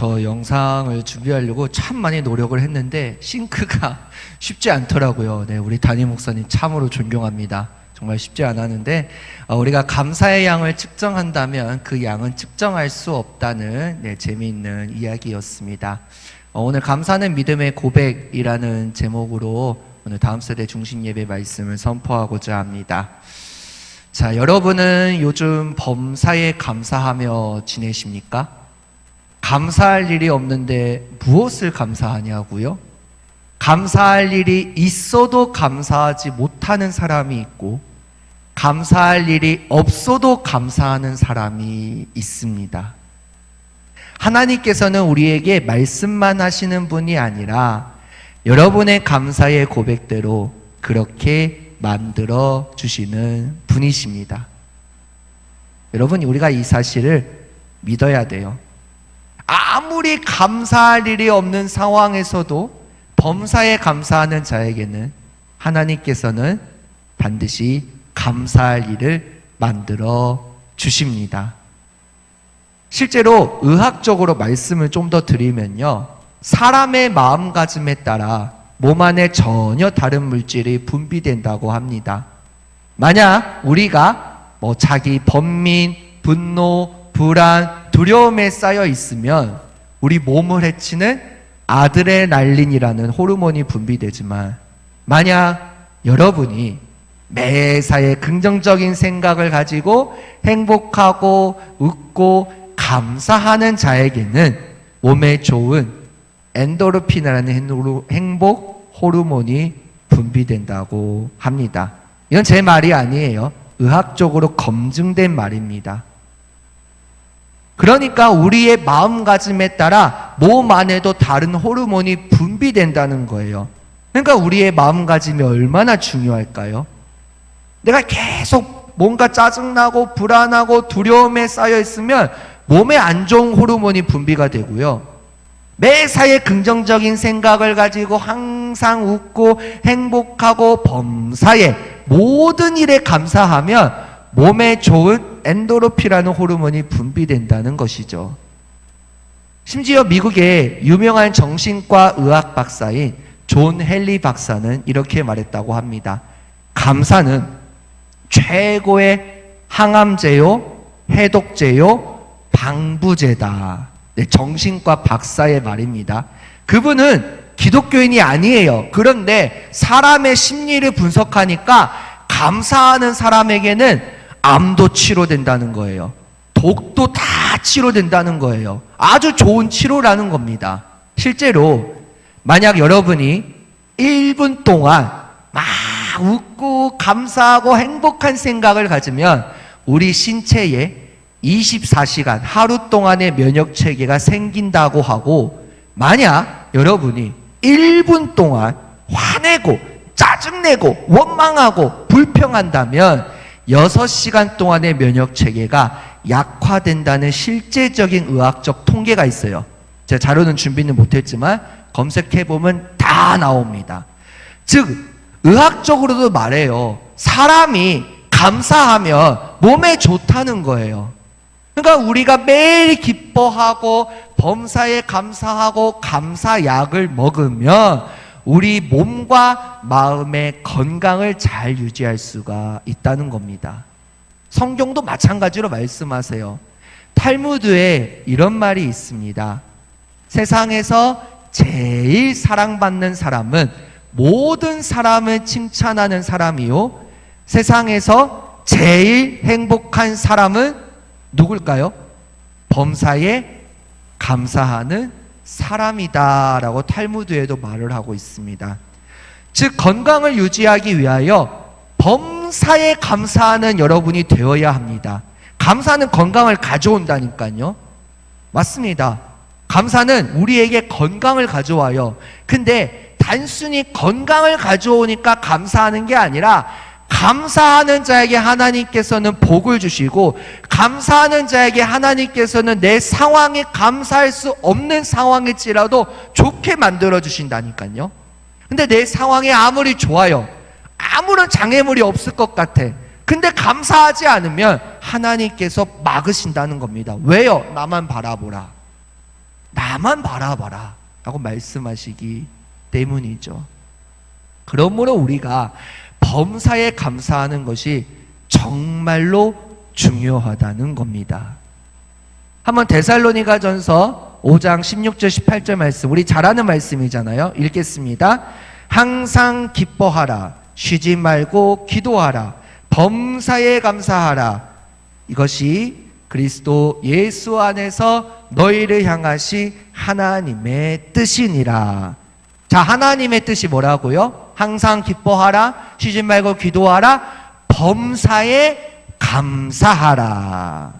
저 영상을 준비하려고 참 많이 노력을 했는데 싱크가 쉽지 않더라고요. 네, 우리 담임 목사님 참으로 존경합니다. 정말 쉽지 않았는데 우리가 감사의 양을 측정한다면 그 양은 측정할 수 없다는 재미있는 이야기였습니다. 오늘 감사는 믿음의 고백이라는 제목으로 오늘 다음 세대 중심 예배 말씀을 선포하고자 합니다. 자, 여러분은 요즘 범사에 감사하며 지내십니까? 감사할 일이 없는데 무엇을 감사하냐고요? 감사할 일이 있어도 감사하지 못하는 사람이 있고 감사할 일이 없어도 감사하는 사람이 있습니다. 하나님께서는 우리에게 말씀만 하시는 분이 아니라 여러분의 감사의 고백대로 그렇게 만들어 주시는 분이십니다. 여러분, 우리가 이 사실을 믿어야 돼요. 아무리 감사할 일이 없는 상황에서도 범사에 감사하는 자에게는 하나님께서는 반드시 감사할 일을 만들어 주십니다. 실제로 의학적으로 말씀을 좀 더 드리면요, 사람의 마음가짐에 따라 몸 안에 전혀 다른 물질이 분비된다고 합니다. 만약 우리가 자기 번민, 분노, 불안, 두려움에 쌓여 있으면 우리 몸을 해치는 아드레날린이라는 호르몬이 분비되지만, 만약 여러분이 매사에 긍정적인 생각을 가지고 행복하고 웃고 감사하는 자에게는 몸에 좋은 엔도르핀이라는 행복 호르몬이 분비된다고 합니다. 이건 제 말이 아니에요. 의학적으로 검증된 말입니다. 그러니까 우리의 마음가짐에 따라 몸 안에도 다른 호르몬이 분비된다는 거예요. 그러니까 우리의 마음가짐이 얼마나 중요할까요? 내가 계속 뭔가 짜증나고 불안하고 두려움에 쌓여 있으면 몸에 안 좋은 호르몬이 분비가 되고요, 매사에 긍정적인 생각을 가지고 항상 웃고 행복하고 범사에 모든 일에 감사하면 몸에 좋은 엔도르핀이라는 호르몬이 분비된다는 것이죠. 심지어 미국의 유명한 정신과 의학 박사인 존 헨리 박사는 이렇게 말했다고 합니다. 감사는 최고의 항암제요, 해독제요, 방부제다. 네, 정신과 박사의 말입니다. 그분은 기독교인이 아니에요. 그런데 사람의 심리를 분석하니까 감사하는 사람에게는 암도 치료된다는 거예요. 독도 다 치료된다는 거예요. 아주 좋은 치료라는 겁니다. 실제로 만약 여러분이 1분 동안 막 웃고 감사하고 행복한 생각을 가지면 우리 신체에 24시간 하루 동안의 면역체계가 생긴다고 하고, 만약 여러분이 1분 동안 화내고 짜증내고 원망하고 불평한다면 6시간 동안의 면역체계가 약화된다는 실제적인 의학적 통계가 있어요. 제가 자료는 준비는 못했지만 검색해보면 다 나옵니다. 즉 의학적으로도 말해요. 사람이 감사하면 몸에 좋다는 거예요. 그러니까 우리가 매일 기뻐하고 범사에 감사하고 감사약을 먹으면 우리 몸과 마음의 건강을 잘 유지할 수가 있다는 겁니다. 성경도 마찬가지로 말씀하세요. 탈무드에 이런 말이 있습니다. 세상에서 제일 사랑받는 사람은 모든 사람을 칭찬하는 사람이요, 세상에서 제일 행복한 사람은 누굴까요? 범사에 감사하는 사람이다 라고 탈무드에도 말을 하고 있습니다. 즉 건강을 유지하기 위하여 범사에 감사하는 여러분이 되어야 합니다. 감사는 건강을 가져온다니까요. 맞습니다. 감사는 우리에게 건강을 가져와요. 근데 단순히 건강을 가져오니까 감사하는 게 아니라 감사하는 자에게 하나님께서는 복을 주시고, 감사하는 자에게 하나님께서는 내 상황에 감사할 수 없는 상황일지라도 좋게 만들어 주신다니까요. 근데 내 상황이 아무리 좋아요, 아무런 장애물이 없을 것 같아, 근데 감사하지 않으면 하나님께서 막으신다는 겁니다. 왜요? 나만 바라보라. 나만 바라봐라 라고 말씀하시기 때문이죠. 그러므로 우리가 범사에 감사하는 것이 정말로 중요하다는 겁니다. 한번 데살로니가전서 5장 16절 18절 말씀, 우리 잘 아는 말씀이잖아요. 읽겠습니다. 항상 기뻐하라, 쉬지 말고 기도하라, 범사에 감사하라. 이것이 그리스도 예수 안에서 너희를 향하시 하나님의 뜻이니라. 자, 하나님의 뜻이 뭐라고요? 항상 기뻐하라, 쉬지 말고 기도하라, 범사에 감사하라.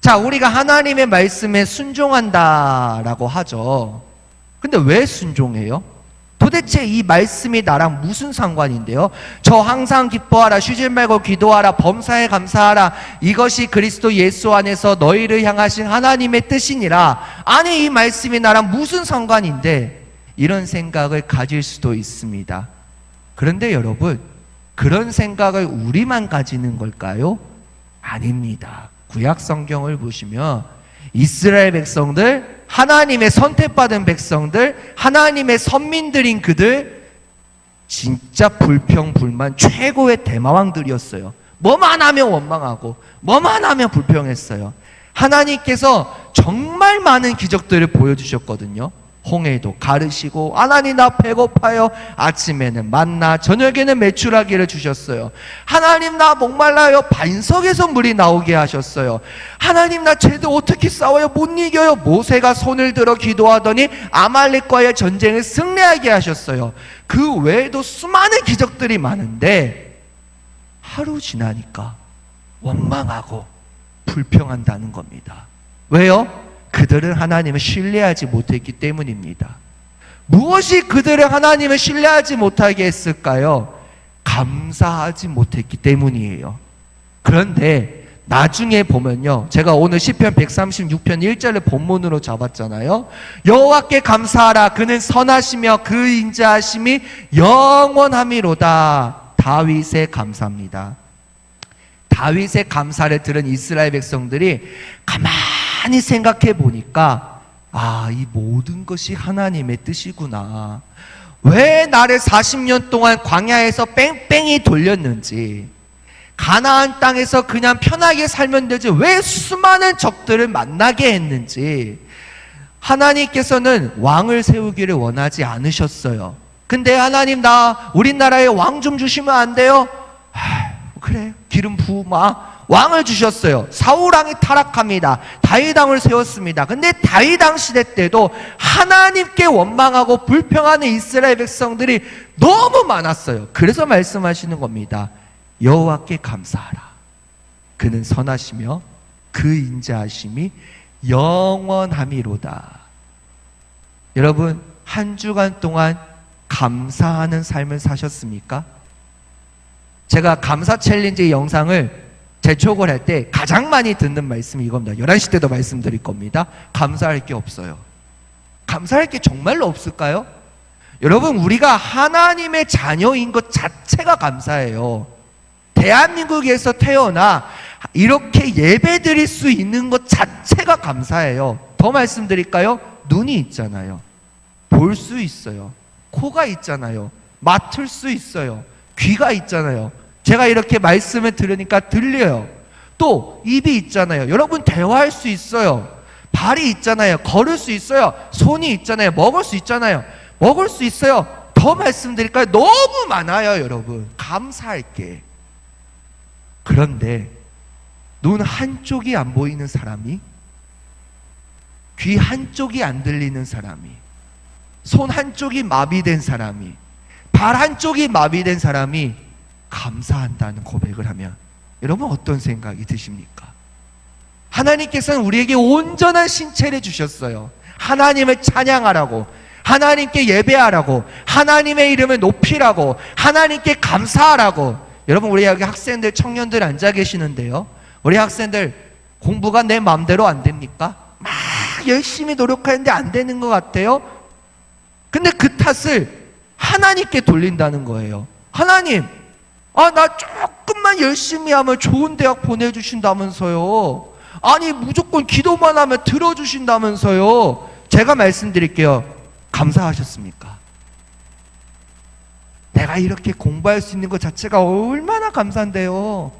자, 우리가 하나님의 말씀에 순종한다라고 하죠. 근데 왜 순종해요? 도대체 이 말씀이 나랑 무슨 상관인데요? 저 항상 기뻐하라, 쉬지 말고 기도하라, 범사에 감사하라, 이것이 그리스도 예수 안에서 너희를 향하신 하나님의 뜻이니라. 아니, 이 말씀이 나랑 무슨 상관인데? 이런 생각을 가질 수도 있습니다. 그런데 여러분, 그런 생각을 우리만 가지는 걸까요? 아닙니다. 구약 성경을 보시면 이스라엘 백성들, 하나님의 선택받은 백성들, 하나님의 선민들인 그들, 진짜 불평불만 최고의 대마왕들이었어요. 뭐만 하면 원망하고 뭐만 하면 불평했어요. 하나님께서 정말 많은 기적들을 보여주셨거든요. 홍해도 가르시고, 하나님 나 배고파요, 아침에는 만나, 저녁에는 메추라기를 주셨어요. 하나님 나 목말라요, 반석에서 물이 나오게 하셨어요. 하나님 나 쟤들 어떻게 싸워요, 못 이겨요. 모세가 손을 들어 기도하더니 아말렉과의 전쟁을 승리하게 하셨어요. 그 외에도 수많은 기적들이 많은데 하루 지나니까 원망하고 불평한다는 겁니다. 왜요? 그들은 하나님을 신뢰하지 못했기 때문입니다. 무엇이 그들을 하나님을 신뢰하지 못하게 했을까요? 감사하지 못했기 때문이에요. 그런데 나중에 보면요, 제가 오늘 시편 136편 1절을 본문으로 잡았잖아요. 여호와께 감사하라, 그는 선하시며 그 인자하심이 영원함이로다. 다윗의 감사입니다. 다윗의 감사를 들은 이스라엘 백성들이 가만히 생각해 보니까, 아, 이 모든 것이 하나님의 뜻이구나. 왜 나를 40년 동안 광야에서 뺑뺑이 돌렸는지, 가나안 땅에서 그냥 편하게 살면 되지 왜 수많은 적들을 만나게 했는지. 하나님께서는 왕을 세우기를 원하지 않으셨어요. 근데 하나님, 우리나라에 왕 좀 주시면 안 돼요? 그래, 기름 부으마. 왕을 주셨어요. 사울왕이 타락합니다. 다윗왕을 세웠습니다. 근데 다윗왕 시대 때도 하나님께 원망하고 불평하는 이스라엘 백성들이 너무 많았어요. 그래서 말씀하시는 겁니다. 여호와께 감사하라. 그는 선하시며 그 인자하심이 영원함이로다. 여러분, 한 주간 동안 감사하는 삶을 사셨습니까? 제가 감사 챌린지 영상을 재촉을 할 때 가장 많이 듣는 말씀이 이겁니다. 11시 때도 말씀드릴 겁니다. 감사할 게 없어요. 감사할 게 정말로 없을까요? 여러분, 우리가 하나님의 자녀인 것 자체가 감사해요. 대한민국에서 태어나 이렇게 예배 드릴 수 있는 것 자체가 감사해요. 더 말씀드릴까요? 눈이 있잖아요. 볼 수 있어요. 코가 있잖아요. 맡을 수 있어요. 귀가 있잖아요. 제가 이렇게 말씀을 들으니까 들려요. 또 입이 있잖아요. 여러분, 대화할 수 있어요. 발이 있잖아요. 걸을 수 있어요. 손이 있잖아요. 먹을 수 있잖아요. 먹을 수 있어요. 더 말씀드릴까요? 너무 많아요, 여러분. 감사할 게. 그런데 눈 한쪽이 안 보이는 사람이, 귀 한쪽이 안 들리는 사람이, 손 한쪽이 마비된 사람이, 발 한쪽이 마비된 사람이 감사한다는 고백을 하면 여러분 어떤 생각이 드십니까? 하나님께서는 우리에게 온전한 신체를 주셨어요. 하나님을 찬양하라고, 하나님께 예배하라고, 하나님의 이름을 높이라고, 하나님께 감사하라고. 여러분, 우리 여기 학생들, 청년들 앉아 계시는데요, 우리 학생들 공부가 내 마음대로 안 됩니까? 막 열심히 노력하는데 안 되는 것 같아요. 근데 그 탓을 하나님께 돌린다는 거예요. 하나님, 나 조금만 열심히 하면 좋은 대학 보내주신다면서요. 아니, 무조건 기도만 하면 들어주신다면서요. 제가 말씀드릴게요. 감사하셨습니까? 내가 이렇게 공부할 수 있는 것 자체가 얼마나 감사한데요.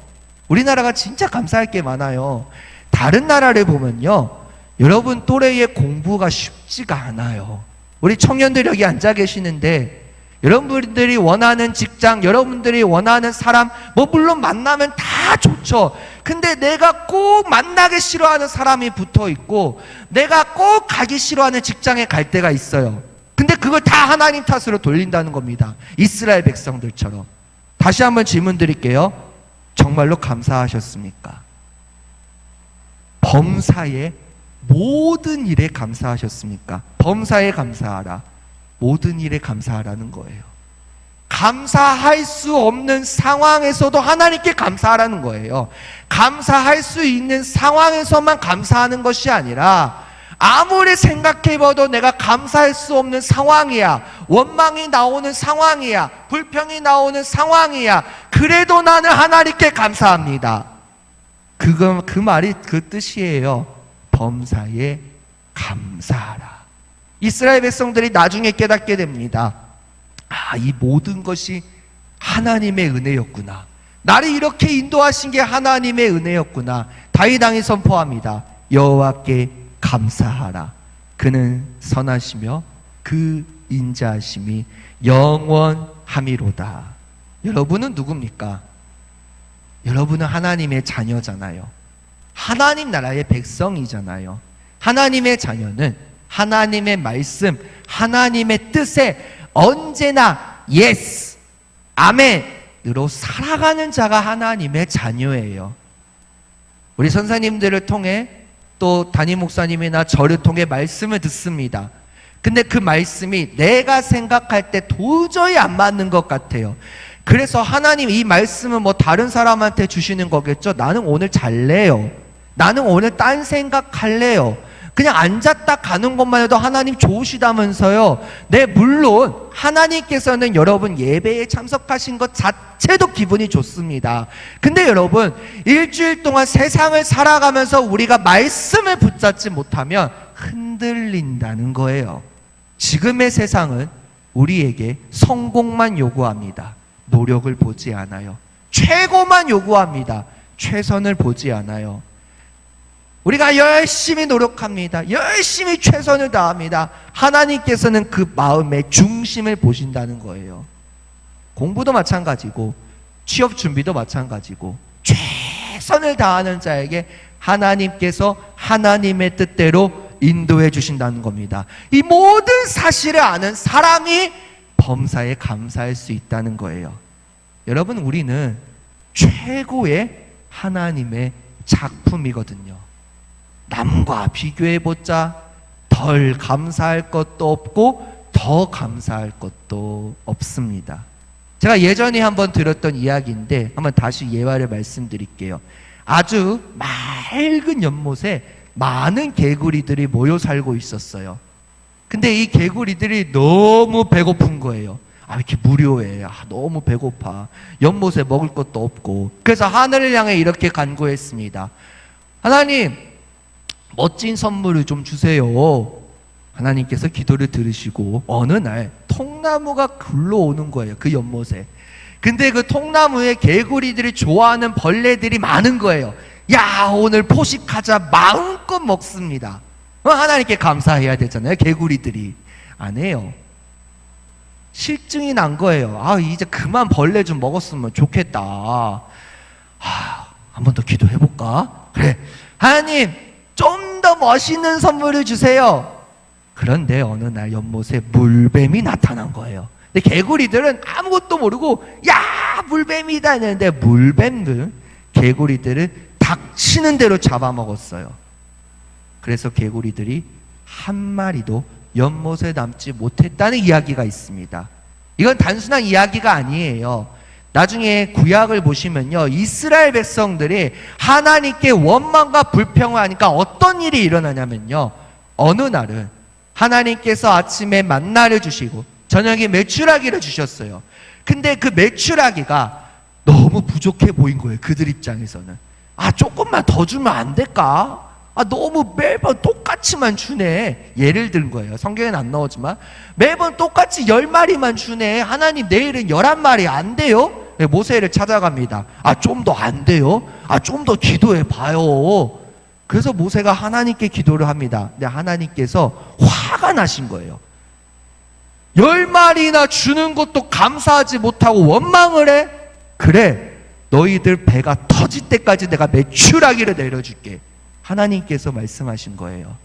우리나라가 진짜 감사할 게 많아요. 다른 나라를 보면요, 여러분 또래의 공부가 쉽지가 않아요. 우리 청년들 여기 앉아 계시는데 여러분들이 원하는 직장, 여러분들이 원하는 사람, 뭐 물론 만나면 다 좋죠. 근데 내가 꼭 만나기 싫어하는 사람이 붙어 있고 내가 꼭 가기 싫어하는 직장에 갈 때가 있어요. 근데 그걸 다 하나님 탓으로 돌린다는 겁니다. 이스라엘 백성들처럼. 다시 한번 질문 드릴게요. 정말로 감사하셨습니까? 범사의 모든 일에 감사하셨습니까? 범사에 감사하라. 모든 일에 감사하라는 거예요. 감사할 수 없는 상황에서도 하나님께 감사하라는 거예요. 감사할 수 있는 상황에서만 감사하는 것이 아니라 아무리 생각해봐도 내가 감사할 수 없는 상황이야, 원망이 나오는 상황이야, 불평이 나오는 상황이야, 그래도 나는 하나님께 감사합니다. 그 말이 그 뜻이에요. 범사에 감사하라. 이스라엘 백성들이 나중에 깨닫게 됩니다. 아, 이 모든 것이 하나님의 은혜였구나. 나를 이렇게 인도하신 게 하나님의 은혜였구나. 다윗 왕이 선포합니다. 여호와께 감사하라. 그는 선하시며 그 인자하심이 영원함이로다. 여러분은 누굽니까? 여러분은 하나님의 자녀잖아요. 하나님 나라의 백성이잖아요. 하나님의 자녀는 하나님의 말씀, 하나님의 뜻에 언제나 예스, 아멘으로 살아가는 자가 하나님의 자녀예요. 우리 선생님들을 통해 또 담임 목사님이나 저를 통해 말씀을 듣습니다. 근데 그 말씀이 내가 생각할 때 도저히 안 맞는 것 같아요. 그래서 하나님 이 말씀은 뭐 다른 사람한테 주시는 거겠죠? 나는 오늘 잘래요. 나는 오늘 딴 생각할래요. 그냥 앉았다 가는 것만 해도 하나님 좋으시다면서요. 네, 물론 하나님께서는 여러분 예배에 참석하신 것 자체도 기분이 좋습니다. 근데 여러분 일주일 동안 세상을 살아가면서 우리가 말씀을 붙잡지 못하면 흔들린다는 거예요. 지금의 세상은 우리에게 성공만 요구합니다. 노력을 보지 않아요. 최고만 요구합니다. 최선을 보지 않아요. 우리가 열심히 노력합니다. 열심히 최선을 다합니다. 하나님께서는 그 마음의 중심을 보신다는 거예요. 공부도 마찬가지고 취업 준비도 마찬가지고 최선을 다하는 자에게 하나님께서 하나님의 뜻대로 인도해 주신다는 겁니다. 이 모든 사실을 아는 사람이 범사에 감사할 수 있다는 거예요. 여러분, 우리는 최고의 하나님의 작품이거든요. 남과 비교해보자 덜 감사할 것도 없고 더 감사할 것도 없습니다. 제가 예전에 한번 들었던 이야기인데 한번 다시 예화를 말씀드릴게요. 아주 맑은 연못에 많은 개구리들이 모여 살고 있었어요. 근데 이 개구리들이 너무 배고픈 거예요. 아, 이렇게 무료해. 너무 배고파. 연못에 먹을 것도 없고. 그래서 하늘을 향해 이렇게 간구했습니다. 하나님, 멋진 선물을 좀 주세요. 하나님께서 기도를 들으시고 어느 날 통나무가 굴러오는 거예요. 그 연못에. 근데 그 통나무에 개구리들이 좋아하는 벌레들이 많은 거예요. 야, 오늘 포식하자 마음껏 먹습니다. 하나님께 감사해야 되잖아요. 개구리들이. 안 해요. 실증이 난 거예요. 아, 이제 그만 벌레 좀 먹었으면 좋겠다. 한 번 더 기도해볼까? 그래, 하나님 좀 더 멋있는 선물을 주세요. 그런데 어느 날 연못에 물뱀이 나타난 거예요. 근데 개구리들은 아무것도 모르고 야, 물뱀이다 했는데 물뱀들 개구리들을 닥치는 대로 잡아먹었어요. 그래서 개구리들이 한 마리도 연못에 남지 못했다는 이야기가 있습니다. 이건 단순한 이야기가 아니에요. 나중에 구약을 보시면요, 이스라엘 백성들이 하나님께 원망과 불평을 하니까 어떤 일이 일어나냐면요, 어느 날은 하나님께서 아침에 만나를 주시고 저녁에 메추라기를 주셨어요. 근데 그 메추라기가 너무 부족해 보인 거예요. 그들 입장에서는. 조금만 더 주면 안 될까? 너무 매번 똑같이 똑같이만 주네. 예를 든 거예요. 성경에는 안 나오지만 매번 똑같이 10마리만 주네. 하나님 내일은 11마리 안 돼요? 네, 모세를 찾아갑니다. 좀 더 안 돼요? 좀 더 기도해 봐요. 그래서 모세가 하나님께 기도를 합니다. 근데 하나님께서 화가 나신 거예요. 10마리나 주는 것도 감사하지 못하고 원망을 해? 그래, 너희들 배가 터질 때까지 내가 메추라기를 내려줄게. 하나님께서 말씀하신 거예요.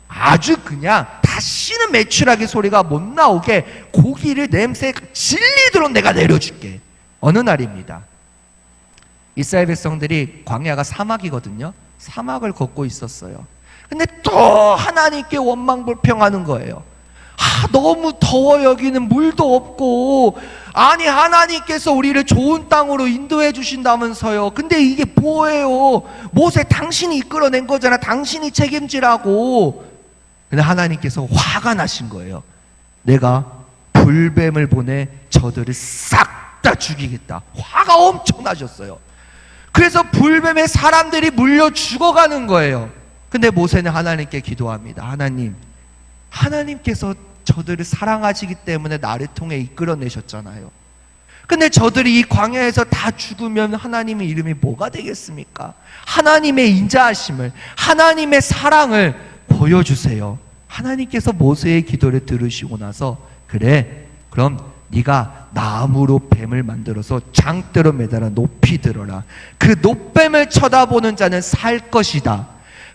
아주 그냥 다시는 메추라기 소리가 못 나오게 고기를 냄새가 질리도록 내가 내려줄게. 어느 날입니다. 이스라엘 백성들이 광야가 사막이거든요. 사막을 걷고 있었어요. 근데 또 하나님께 원망불평하는 거예요. 너무 더워, 여기는 물도 없고. 아니, 하나님께서 우리를 좋은 땅으로 인도해 주신다면서요. 근데 이게 뭐예요? 모세, 당신이 이끌어낸 거잖아. 당신이 책임지라고. 근데 하나님께서 화가 나신 거예요. 내가 불뱀을 보내 저들을 싹 다 죽이겠다. 화가 엄청 나셨어요. 그래서 불뱀에 사람들이 물려 죽어가는 거예요. 근데 모세는 하나님께 기도합니다. 하나님께서 저들을 사랑하시기 때문에 나를 통해 이끌어내셨잖아요. 근데 저들이 이 광야에서 다 죽으면 하나님의 이름이 뭐가 되겠습니까? 하나님의 인자하심을, 하나님의 사랑을 보여주세요. 하나님께서 모세의 기도를 들으시고 나서, 그래, 그럼 네가 나무로 뱀을 만들어서 장대로 매달아 높이 들어라. 그 높뱀을 쳐다보는 자는 살 것이다.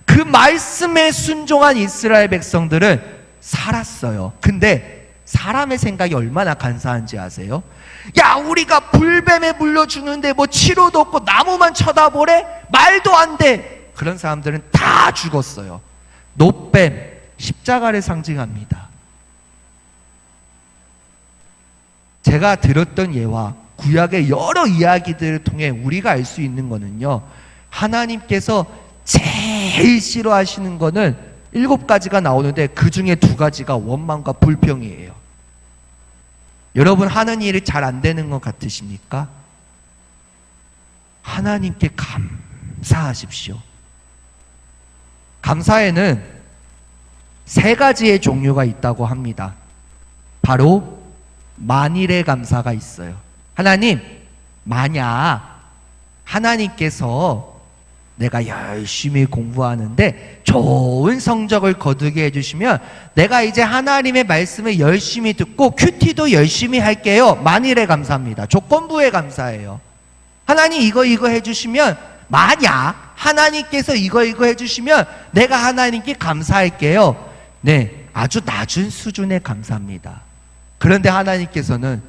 그 말씀에 순종한 이스라엘 백성들은 살았어요. 근데 사람의 생각이 얼마나 간사한지 아세요? 야, 우리가 불뱀에 물려 죽는데 뭐 치료도 없고 나무만 쳐다보래? 말도 안 돼. 그런 사람들은 다 죽었어요. 높뱀, 십자가를 상징합니다. 제가 들었던 예와 구약의 여러 이야기들을 통해 우리가 알 수 있는 거는요, 하나님께서 제일 싫어하시는 거는 7가지가 나오는데 그 중에 2가지가 원망과 불평이에요. 여러분, 하는 일이 잘 안 되는 것 같으십니까? 하나님께 감사하십시오. 감사에는 3가지의 종류가 있다고 합니다. 바로 만일의 감사가 있어요. 하나님, 만약 하나님께서 내가 열심히 공부하는데 좋은 성적을 거두게 해주시면 내가 이제 하나님의 말씀을 열심히 듣고 큐티도 열심히 할게요. 만일의 감사입니다. 조건부의 감사예요. 하나님 이거 해주시면, 만약 하나님께서 이거 해주시면 내가 하나님께 감사할게요. 네, 아주 낮은 수준의 감사입니다. 그런데 하나님께서는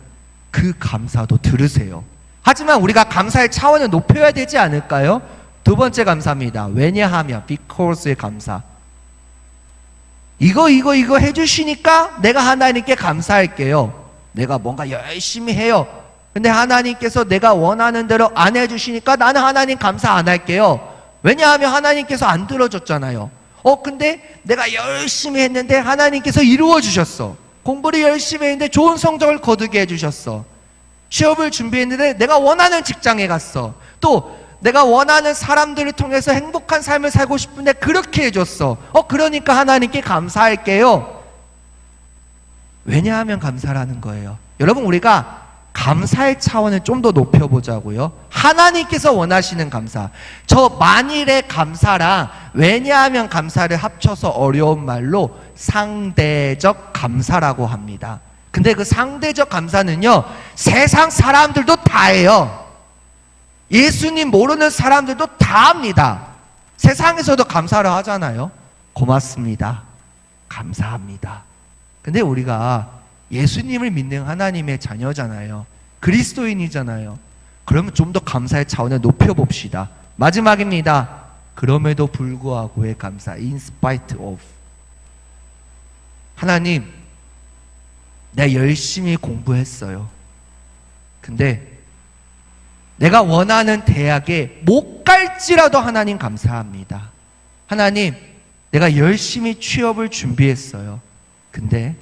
그 감사도 들으세요. 하지만 우리가 감사의 차원을 높여야 되지 않을까요? 2번째 감사입니다. 왜냐하면, because의 감사. 이거 해주시니까 내가 하나님께 감사할게요. 내가 뭔가 열심히 해요. 근데 하나님께서 내가 원하는 대로 안 해주시니까 나는 하나님 감사 안 할게요. 왜냐하면 하나님께서 안 들어줬잖아요. 근데 내가 열심히 했는데 하나님께서 이루어 주셨어. 공부를 열심히 했는데 좋은 성적을 거두게 해주셨어. 취업을 준비했는데 내가 원하는 직장에 갔어. 또 내가 원하는 사람들을 통해서 행복한 삶을 살고 싶은데 그렇게 해줬어. 그러니까 하나님께 감사할게요. 왜냐하면 감사라는 거예요. 여러분, 우리가 감사의 차원을 좀 더 높여보자고요. 하나님께서 원하시는 감사. 저 만일의 감사랑 왜냐하면 감사를 합쳐서 어려운 말로 상대적 감사라고 합니다. 근데 그 상대적 감사는요, 세상 사람들도 다 해요. 예수님 모르는 사람들도 다 합니다. 세상에서도 감사를 하잖아요. 고맙습니다. 감사합니다. 근데 우리가 예수님을 믿는 하나님의 자녀잖아요. 그리스도인이잖아요. 그러면 좀 더 감사의 차원을 높여봅시다. 마지막입니다. 그럼에도 불구하고의 감사. In spite of. 하나님, 내가 열심히 공부했어요. 근데 내가 원하는 대학에 못 갈지라도 하나님 감사합니다. 하나님, 내가 열심히 취업을 준비했어요. 근데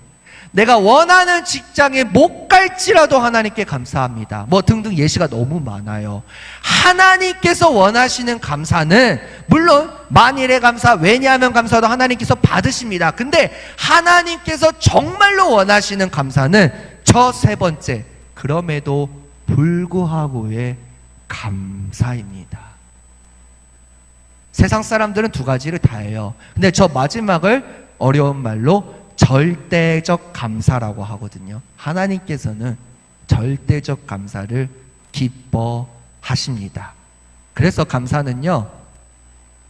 내가 원하는 직장에 못 갈지라도 하나님께 감사합니다. 뭐 등등 예시가 너무 많아요. 하나님께서 원하시는 감사는 물론 만일의 감사, 왜냐하면 감사도 하나님께서 받으십니다. 근데 하나님께서 정말로 원하시는 감사는 저 세 번째, 그럼에도 불구하고의 감사입니다. 세상 사람들은 두 가지를 다 해요. 근데 저 마지막을 어려운 말로 절대적 감사라고 하거든요. 하나님께서는 절대적 감사를 기뻐하십니다. 그래서 감사는요,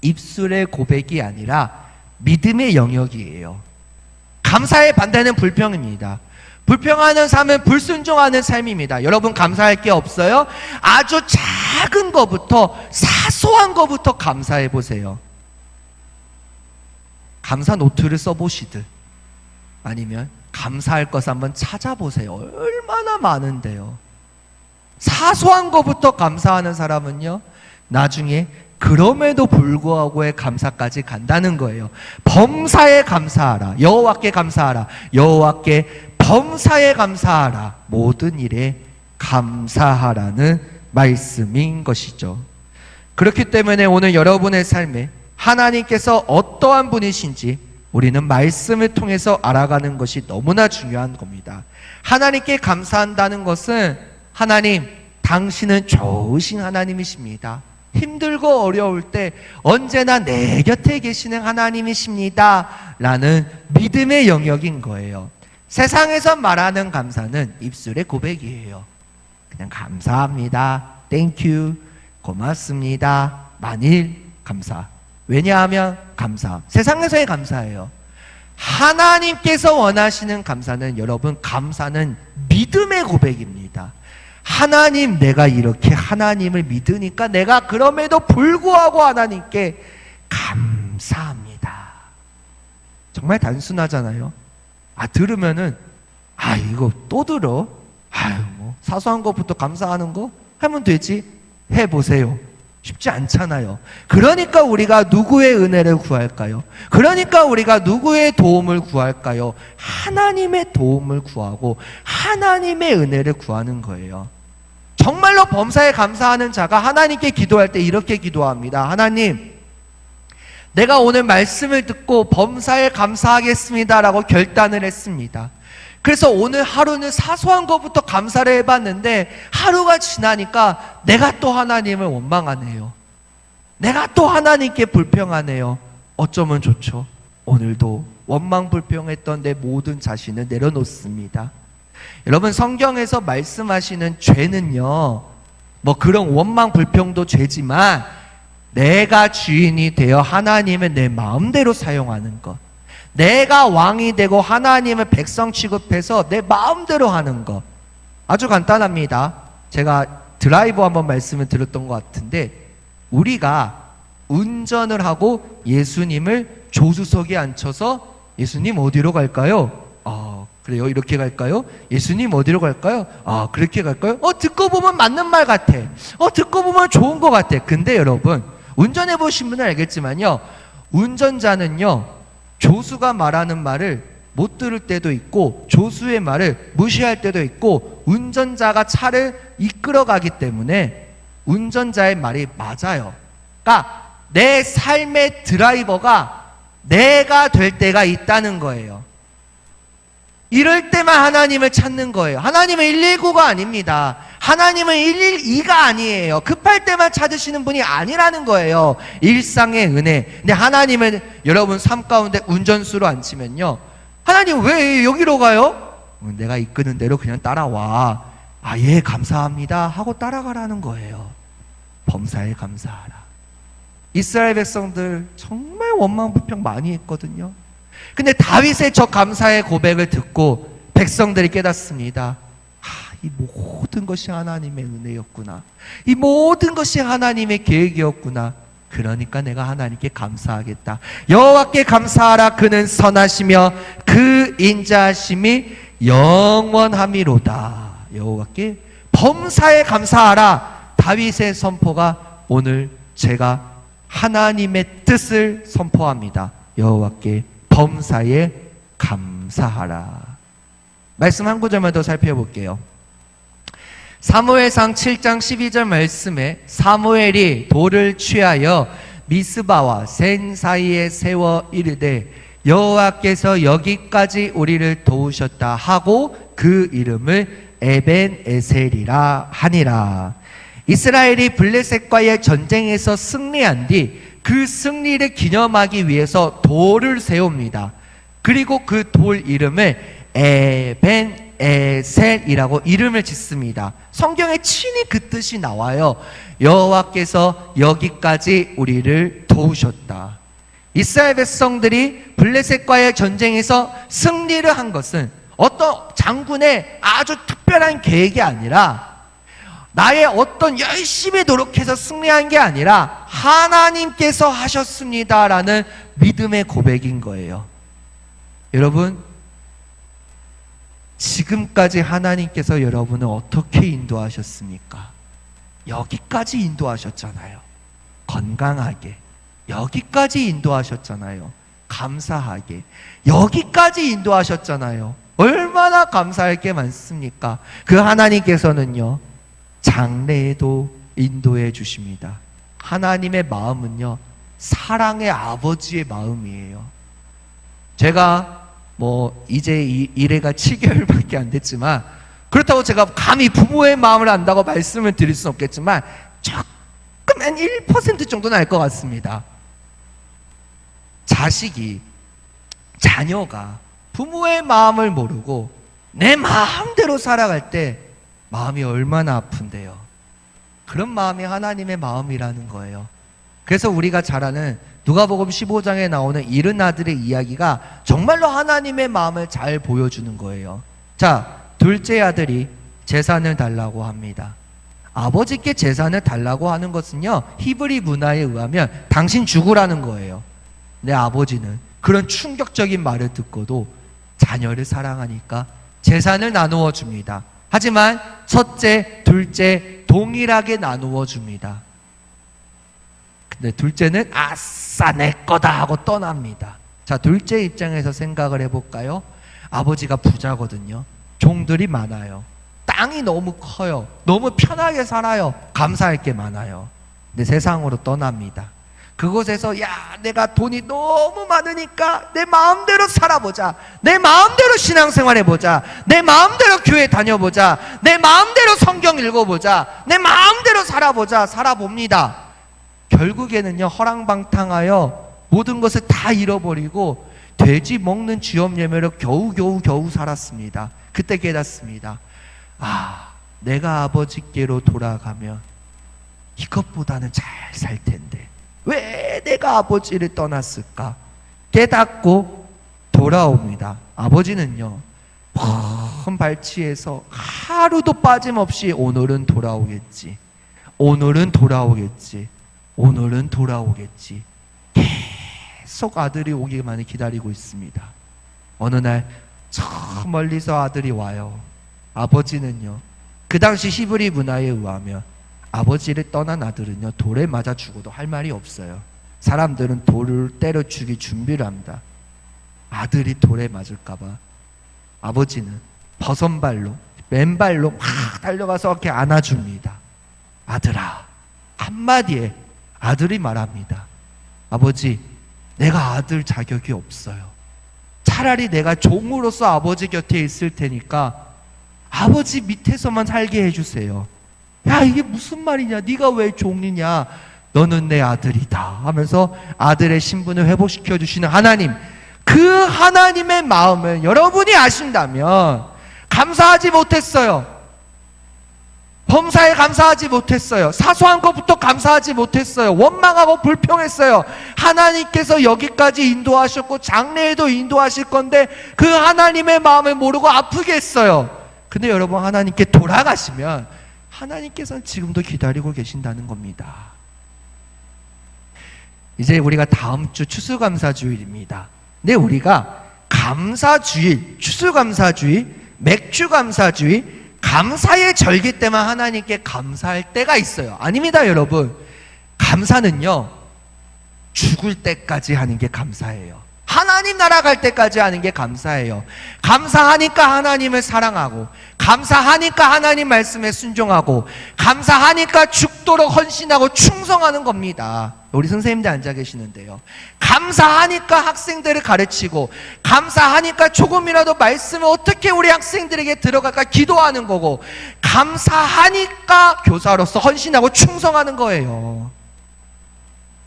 입술의 고백이 아니라 믿음의 영역이에요. 감사의 반대는 불평입니다. 불평하는 삶은 불순종하는 삶입니다. 여러분 감사할 게 없어요? 아주 작은 것부터, 사소한 것부터 감사해 보세요. 감사 노트를 써보시듯 아니면 감사할 것을 한번 찾아보세요. 얼마나 많은데요. 사소한 것부터 감사하는 사람은요, 나중에 그럼에도 불구하고의 감사까지 간다는 거예요. 범사에 감사하라. 여호와께 감사하라. 여호와께 범사에 감사하라. 모든 일에 감사하라는 말씀인 것이죠. 그렇기 때문에 오늘 여러분의 삶에 하나님께서 어떠한 분이신지 우리는 말씀을 통해서 알아가는 것이 너무나 중요한 겁니다. 하나님께 감사한다는 것은 하나님, 당신은 좋으신 하나님이십니다. 힘들고 어려울 때 언제나 내 곁에 계시는 하나님이십니다. 라는 믿음의 영역인 거예요. 세상에서 말하는 감사는 입술의 고백이에요. 그냥 감사합니다. 땡큐. 고맙습니다. 만일 감사. 왜냐하면 감사. 세상에서의 감사예요. 하나님께서 원하시는 감사는, 여러분, 감사는 믿음의 고백입니다. 하나님, 내가 이렇게 하나님을 믿으니까 내가 그럼에도 불구하고 하나님께 감사합니다. 정말 단순하잖아요. 들으면은 이거 또 들어? 뭐 사소한 것부터 감사하는 거 하면 되지. 해보세요. 쉽지 않잖아요. 그러니까 우리가 누구의 은혜를 구할까요? 그러니까 우리가 누구의 도움을 구할까요? 하나님의 도움을 구하고 하나님의 은혜를 구하는 거예요. 정말로 범사에 감사하는 자가 하나님께 기도할 때 이렇게 기도합니다. 하나님, 내가 오늘 말씀을 듣고 범사에 감사하겠습니다 라고 결단을 했습니다. 그래서 오늘 하루는 사소한 것부터 감사를 해봤는데 하루가 지나니까 내가 또 하나님을 원망하네요. 내가 또 하나님께 불평하네요. 어쩌면 좋죠? 오늘도 원망 불평했던 내 모든 자신을 내려놓습니다. 여러분, 성경에서 말씀하시는 죄는요, 뭐 그런 원망 불평도 죄지만 내가 주인이 되어 하나님을 내 마음대로 사용하는 것, 내가 왕이 되고 하나님을 백성 취급해서 내 마음대로 하는 것, 아주 간단합니다. 제가 드라이브 한번 말씀을 드렸던 것 같은데, 우리가 운전을 하고 예수님을 조수석에 앉혀서 예수님 어디로 갈까요? 그래요? 이렇게 갈까요? 예수님 어디로 갈까요? 그렇게 갈까요? 듣고 보면 맞는 말 같아. 듣고 보면 좋은 것 같아. 근데 여러분, 운전해 보신 분은 알겠지만요, 운전자는요, 조수가 말하는 말을 못 들을 때도 있고 조수의 말을 무시할 때도 있고, 운전자가 차를 이끌어가기 때문에 운전자의 말이 맞아요. 그러니까 내 삶의 드라이버가 내가 될 때가 있다는 거예요. 이럴 때만 하나님을 찾는 거예요. 하나님은 119가 아닙니다. 하나님은 112가 아니에요. 급할 때만 찾으시는 분이 아니라는 거예요. 일상의 은혜. 근데 하나님은 여러분 삶 가운데 운전수로 앉히면요, 하나님 왜 여기로 가요? 내가 이끄는 대로 그냥 따라와. 예, 감사합니다 하고 따라가라는 거예요. 범사에 감사하라. 이스라엘 백성들 정말 원망 불평 많이 했거든요. 근데 다윗의 저 감사의 고백을 듣고 백성들이 깨닫습니다. 이 모든 것이 하나님의 은혜였구나. 이 모든 것이 하나님의 계획이었구나. 그러니까 내가 하나님께 감사하겠다. 여호와께 감사하라. 그는 선하시며 그 인자하심이 영원함이로다. 여호와께 범사에 감사하라. 다윗의 선포가 오늘 제가 하나님의 뜻을 선포합니다. 여호와께 범사에 감사하라. 말씀 한 구절만 더 살펴볼게요. 사무엘상 7장 12절 말씀에 사무엘이 돌을 취하여 미스바와 센 사이에 세워 이르되 여호와께서 여기까지 우리를 도우셨다 하고 그 이름을 에벤에셀이라 하니라. 이스라엘이 블레셋과의 전쟁에서 승리한 뒤 그 승리를 기념하기 위해서 돌을 세웁니다. 그리고 그 돌 이름을 에벤에셀이라고 이름을 짓습니다. 성경에 친히 그 뜻이 나와요. 여호와께서 여기까지 우리를 도우셨다. 이스라엘 백성들이 블레셋과의 전쟁에서 승리를 한 것은 어떤 장군의 아주 특별한 계획이 아니라 나의 어떤 열심히 노력해서 승리한 게 아니라 하나님께서 하셨습니다라는 믿음의 고백인 거예요. 여러분, 지금까지 하나님께서 여러분을 어떻게 인도하셨습니까? 여기까지 인도하셨잖아요. 건강하게. 여기까지 인도하셨잖아요. 감사하게. 여기까지 인도하셨잖아요. 얼마나 감사할 게 많습니까? 그 하나님께서는요, 장래에도 인도해 주십니다. 하나님의 마음은요, 사랑의 아버지의 마음이에요. 제가 이제 이래가 7개월밖에 안 됐지만, 그렇다고 제가 감히 부모의 마음을 안다고 말씀을 드릴 수는 없겠지만 조금 한 1% 정도는 알 것 같습니다. 자녀가 부모의 마음을 모르고 내 마음대로 살아갈 때 마음이 얼마나 아픈데요. 그런 마음이 하나님의 마음이라는 거예요. 그래서 우리가 잘 아는 누가복음 15장에 나오는 70아들의 이야기가 정말로 하나님의 마음을 잘 보여주는 거예요. 자, 둘째 아들이 재산을 달라고 합니다. 아버지께 재산을 달라고 하는 것은요, 히브리 문화에 의하면 당신 죽으라는 거예요. 내 아버지는 그런 충격적인 말을 듣고도 자녀를 사랑하니까 재산을 나누어 줍니다. 하지만 첫째, 둘째 동일하게 나누어 줍니다. 근데 둘째는 아싸 내 거다 하고 떠납니다. 자, 둘째 입장에서 생각을 해볼까요? 아버지가 부자거든요. 종들이 많아요. 땅이 너무 커요. 너무 편하게 살아요. 감사할 게 많아요. 근데 세상으로 떠납니다. 그곳에서 내가 돈이 너무 많으니까 내 마음대로 살아보자. 내 마음대로 신앙생활 해보자. 내 마음대로 교회 다녀보자. 내 마음대로 성경 읽어보자. 내 마음대로 살아봅니다. 결국에는요, 허랑방탕하여 모든 것을 다 잃어버리고 돼지 먹는 쥐염예매로 겨우 살았습니다. 그때 깨닫습니다. 내가 아버지께로 돌아가면 이것보다는 잘 살 텐데 왜 내가 아버지를 떠났을까? 깨닫고 돌아옵니다. 아버지는요, 먼 발치에서 하루도 빠짐없이 오늘은 돌아오겠지. 계속 아들이 오기만을 기다리고 있습니다. 어느 날 저 멀리서 아들이 와요. 아버지는요, 그 당시 히브리 문화에 의하면 아버지를 떠난 아들은요, 돌에 맞아 죽어도 할 말이 없어요. 사람들은 돌을 때려 죽일 준비를 합니다. 아들이 돌에 맞을까봐 아버지는 버선발로, 맨발로 막 달려가서 이렇게 안아줍니다. 아들아, 한마디에 아들이 말합니다. 아버지, 내가 아들 자격이 없어요. 차라리 내가 종으로서 아버지 곁에 있을 테니까 아버지 밑에서만 살게 해주세요. 이게 무슨 말이냐? 네가 왜 종이냐? 너는 내 아들이다 하면서 아들의 신분을 회복시켜 주시는 하나님, 그 하나님의 마음을 여러분이 아신다면 감사하지 못했어요. 범사에 감사하지 못했어요. 사소한 것부터 감사하지 못했어요. 원망하고 불평했어요. 하나님께서 여기까지 인도하셨고 장래에도 인도하실 건데 그 하나님의 마음을 모르고 아프게 했어요. 근데 여러분, 하나님께 돌아가시면 하나님께서는 지금도 기다리고 계신다는 겁니다. 이제 우리가 다음 주 추수감사주일입니다. 근데 우리가 감사주일, 추수감사주일, 맥주감사주일, 감사의 절기 때만 하나님께 감사할 때가 있어요. 아닙니다, 여러분. 감사는요, 죽을 때까지 하는 게 감사예요. 하나님 하나님 나라 갈 때까지 하는 게 감사예요. 감사하니까 하나님을 사랑하고, 감사하니까 하나님 말씀에 순종하고, 감사하니까 죽도록 헌신하고 충성하는 겁니다. 우리 선생님들 앉아 계시는데요, 감사하니까 학생들을 가르치고, 감사하니까 조금이라도 말씀을 어떻게 우리 학생들에게 들어갈까 기도하는 거고, 감사하니까 교사로서 헌신하고 충성하는 거예요.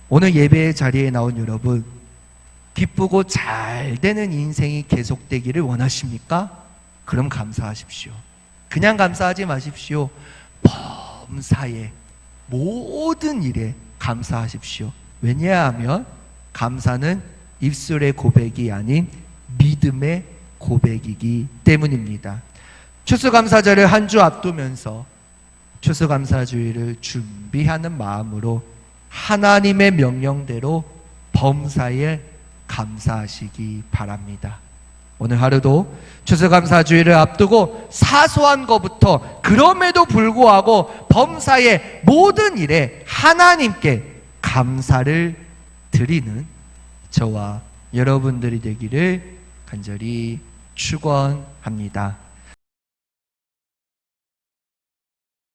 오늘 예배의 자리에 나온 여러분, 기쁘고 잘 되는 인생이 계속되기를 원하십니까? 그럼 감사하십시오. 그냥 감사하지 마십시오. 범사의 모든 일에 감사하십시오. 왜냐하면 감사는 입술의 고백이 아닌 믿음의 고백이기 때문입니다. 추수감사절을 한 주 앞두면서 추수감사주의를 준비하는 마음으로 하나님의 명령대로 범사에 감사하시기 바랍니다. 오늘 하루도 추수감사주의를 앞두고 사소한 것부터 그럼에도 불구하고 범사의 모든 일에 하나님께 감사를 드리는 저와 여러분들이 되기를 간절히 축원합니다.